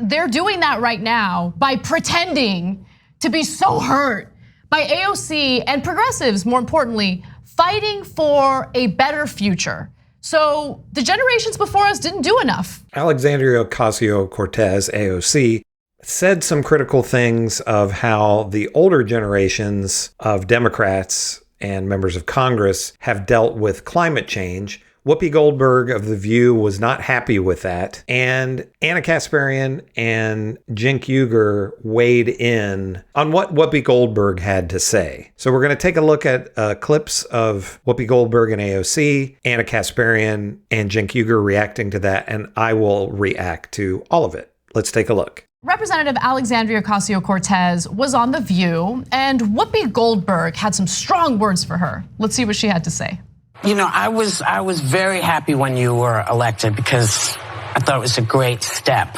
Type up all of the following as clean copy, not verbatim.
they're doing that right now by pretending to be so hurt by AOC and progressives, more importantly, fighting for a better future. So the generations before us didn't do enough. Alexandria Ocasio-Cortez, AOC, said some critical things of how the older generations of Democrats and members of Congress have dealt with climate change. Whoopi Goldberg of The View was not happy with that. And Kasparian and Cenk Uygur weighed in on what Whoopi Goldberg had to say. So we're going to take a look at clips of Whoopi Goldberg and AOC, Kasparian and Cenk Uygur reacting to that, and I will react to all of it. Let's take a look. Representative Alexandria Ocasio-Cortez was on The View, and Whoopi Goldberg had some strong words for her. Let's see what she had to say. You know, I was very happy when you were elected because I thought it was a great step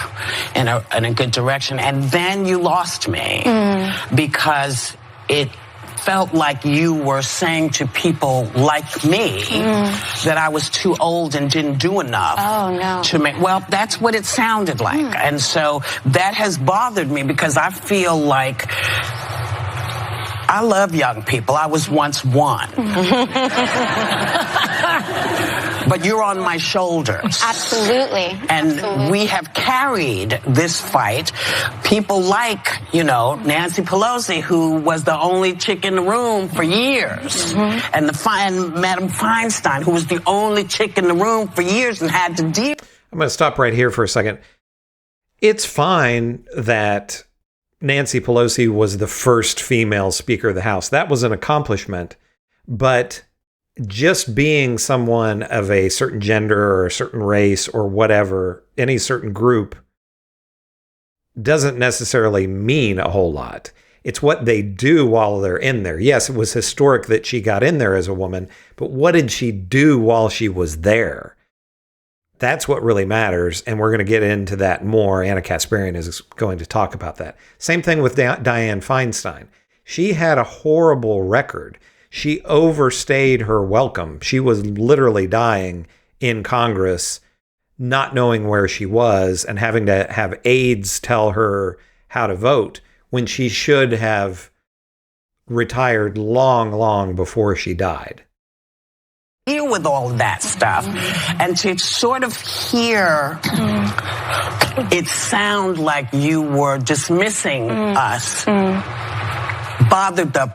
in a good direction. And then you lost me because it felt like you were saying to people like me that I was too old and didn't do enough to make, well, that's what it sounded like. And so that has bothered me because I feel like I love young people. I was once one. But you're on my shoulders. Absolutely. And we have carried this fight. People like, Nancy Pelosi, who was the only chick in the room for years. And Madam Feinstein, who was the only chick in the room for years and had to deal. I'm going to stop right here for a second. It's fine that Nancy Pelosi was the first female Speaker of the House. That was an accomplishment. But just being someone of a certain gender or a certain race or whatever, any certain group, doesn't necessarily mean a whole lot. It's what they do while they're in there. Yes, it was historic that she got in there as a woman, but what did she do while she was there? That's what really matters, and we're going to get into that more. Kasparian is going to talk about that. Same thing with Dianne Feinstein. She had a horrible record. She overstayed her welcome. She was literally dying in Congress, not knowing where she was and having to have aides tell her how to vote when she should have retired long, long before she died. Deal with all of that stuff and to sort of hear it sound like you were dismissing us bothered the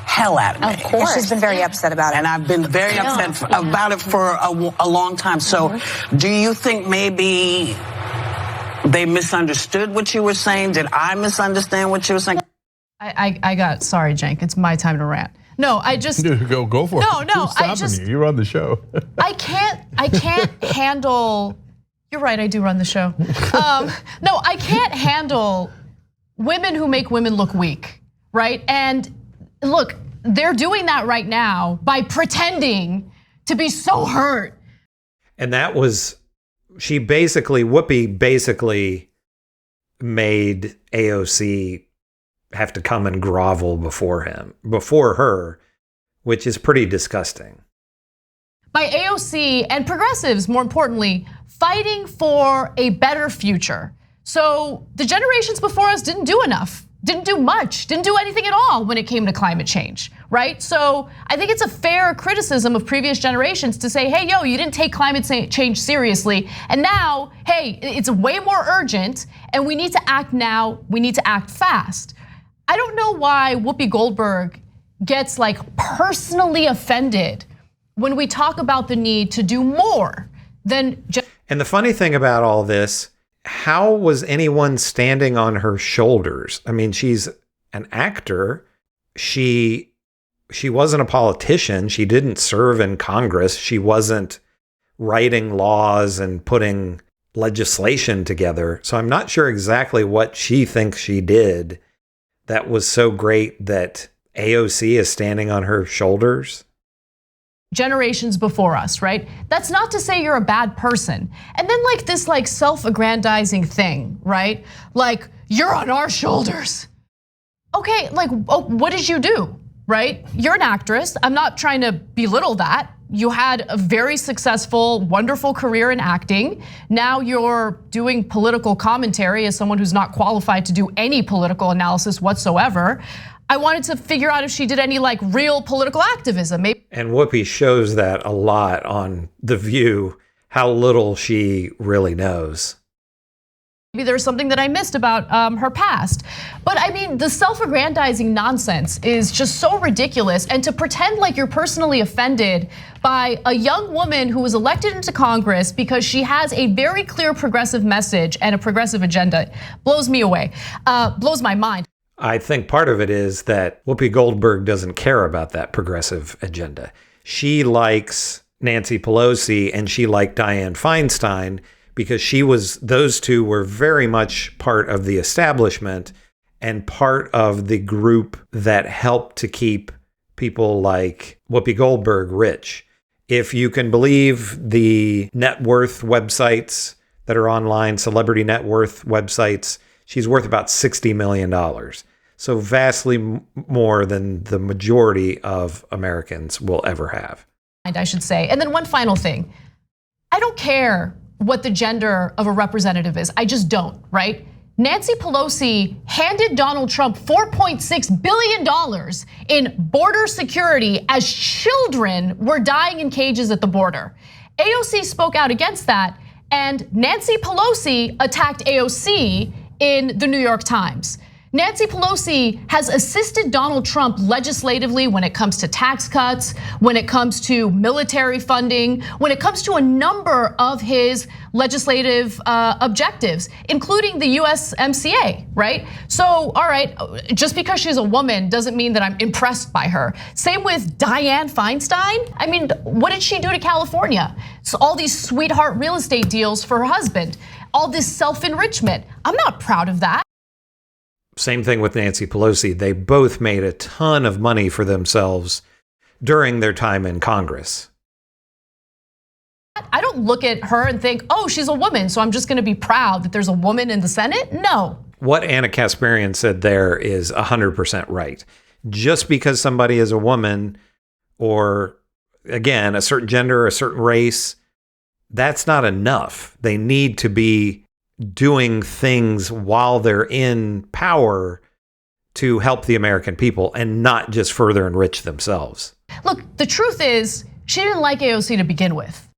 hell out of me. Of course. She's been very upset about it. And I've been very upset about it for a long time. So do you think maybe they misunderstood what you were saying? Did I misunderstand what you were saying? Sorry, Cenk, it's my time to rant. No, I just go for it. No, I just you run the show. I can't handle. You're right, I do run the show. No, I can't handle women who make women look weak, right? And look, they're doing that right now by pretending to be so hurt. And that was, Whoopi basically made AOC have to come and grovel before her, which is pretty disgusting. By AOC and progressives, more importantly, fighting for a better future. So the generations before us didn't do enough, didn't do much, didn't do anything at all when it came to climate change, right? So I think it's a fair criticism of previous generations to say, hey, you didn't take climate change seriously. And now, hey, it's way more urgent and we need to act now, we need to act fast. I don't know why Whoopi Goldberg gets personally offended when we talk about the need to do more than just. And the funny thing about all this, how was anyone standing on her shoulders? I mean, she's an actor. She wasn't a politician. She didn't serve in Congress. She wasn't writing laws and putting legislation together. So I'm not sure exactly what she thinks she did that was so great that AOC is standing on her shoulders. Generations before us, right? That's not to say you're a bad person. And then this self-aggrandizing thing, right? You're on our shoulders. Okay, what did you do, right? You're an actress. I'm not trying to belittle that, You had a very successful, wonderful career in acting. Now you're doing political commentary as someone who's not qualified to do any political analysis whatsoever. I wanted to figure out if she did any like real political activism. And Whoopi shows that a lot on The View, how little she really knows. Maybe there's something that I missed about her past. But I mean, the self-aggrandizing nonsense is just so ridiculous. And to pretend like you're personally offended by a young woman who was elected into Congress because she has a very clear progressive message and a progressive agenda blows me away, blows my mind. I think part of it is that Whoopi Goldberg doesn't care about that progressive agenda. She likes Nancy Pelosi and she liked Dianne Feinstein because those two were very much part of the establishment and part of the group that helped to keep people like Whoopi Goldberg rich. If you can believe the net worth websites that are online, celebrity net worth websites, she's worth about $60 million. So vastly more than the majority of Americans will ever have. I should say. And then one final thing. I don't care what the gender of a representative is. I just don't, right? Nancy Pelosi handed Donald Trump $4.6 billion in border security as children were dying in cages at the border. AOC spoke out against that, and Nancy Pelosi attacked AOC in the New York Times. Nancy Pelosi has assisted Donald Trump legislatively when it comes to tax cuts, when it comes to military funding, when it comes to a number of his legislative objectives, including the USMCA, right? So, all right, just because she's a woman doesn't mean that I'm impressed by her. Same with Dianne Feinstein. I mean, what did she do to California? So all these sweetheart real estate deals for her husband, all this self-enrichment. I'm not proud of that. Same thing with Nancy Pelosi. They both made a ton of money for themselves during their time in Congress. I don't look at her and think, oh, she's a woman, so I'm just gonna be proud that there's a woman in the Senate. No. What Anna Kasparian said there is 100% right. Just because somebody is a woman or, again, a certain gender, a certain race, that's not enough. They need to be doing things while they're in power to help the American people and not just further enrich themselves. Look, the truth is, she didn't like AOC to begin with.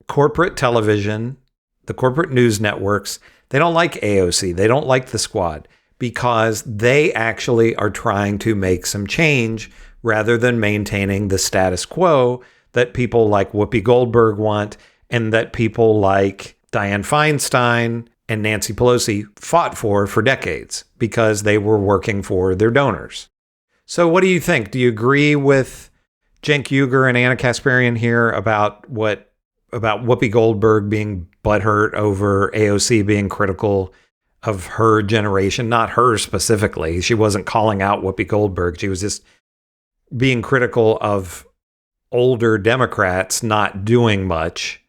Corporate television, the corporate news networks, they don't like AOC. They don't like the squad because they actually are trying to make some change rather than maintaining the status quo that people like Whoopi Goldberg want and that people like Dianne Feinstein and Nancy Pelosi fought for decades because they were working for their donors. So what do you think? Do you agree with Cenk Uygur and Anna Kasparian here about Whoopi Goldberg being butthurt over AOC being critical of her generation? Not her specifically. She wasn't calling out Whoopi Goldberg. She was just being critical of older Democrats not doing much.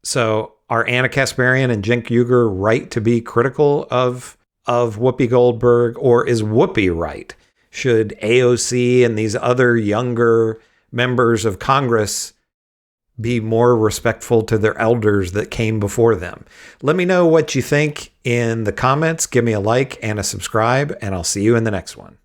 So are Anna Kasparian and Cenk Uygur right to be critical of Whoopi Goldberg, or is Whoopi right? Should AOC and these other younger members of Congress be more respectful to their elders that came before them? Let me know what you think in the comments. Give me a like and a subscribe, and I'll see you in the next one.